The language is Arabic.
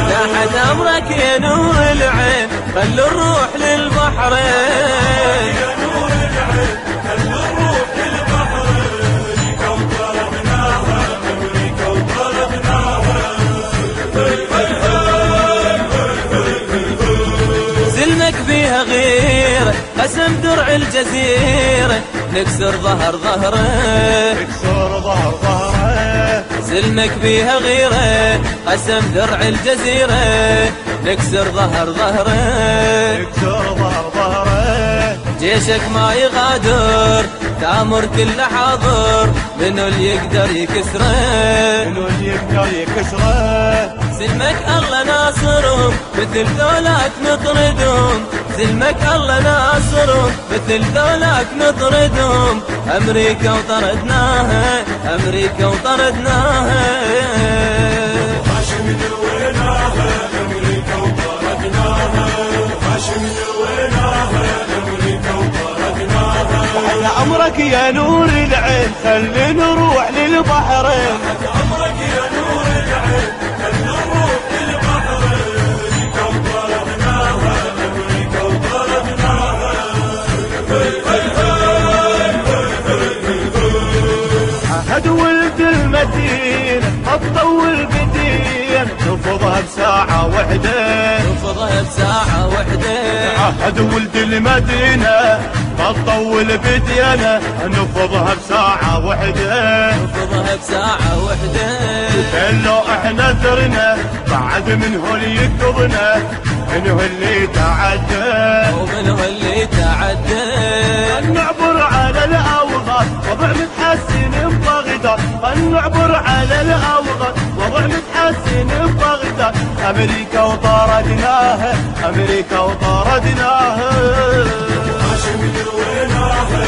لاحد امرك يا نور العين خلوا الروح للبحرين. سلمك بيها غيره قسم درع الجزيرة نكسر ظهر ظهره، نكسر ظهر ظهره. سلمك بيها غيره قسم درع الجزيرة نكسر ظهر ظهره، نكسر ظهر ظهره. جيشك ما يغادر تامر كله حاضر، منو اللي يقدر يكسره؟ منو اللي يقدر يكسره؟ سلمك الله ناصرهم مثل ذولاك نطردهم، سلمك الله ناصرهم مثل ذولاك نطردهم. أمريكا وطردناها، أمريكا وطردناها. هاشم دويناها، أمريكا وطردناها. هاشم دويناها، أمريكا وطردناها. على أمرك يا نور العين خلي نروح للبحرين. أمرك يا نور العين خلي نروح للبحرين. أمريكا وطردناها، أمريكا وطردناها. عهد ولد المدينة ما تطول بدين، نفضها بساعة وحدة، نفضها بساعة وحدة. عهد ولد المدينة ما تطول بدينا، نفضها بساعة وحدة، نفضها بساعة وحدة. لو احنا درنا بعد منه اللي يكتبنا، منه اللي تعدى ومنه اللي تعدى. نعبر على الاوغاد وضع متحسن ببغداد، نعبر على الاوغاد وضع متحسن ببغداد. امريكا وطردناها، امريكا وطردناها. هاشم دويناها،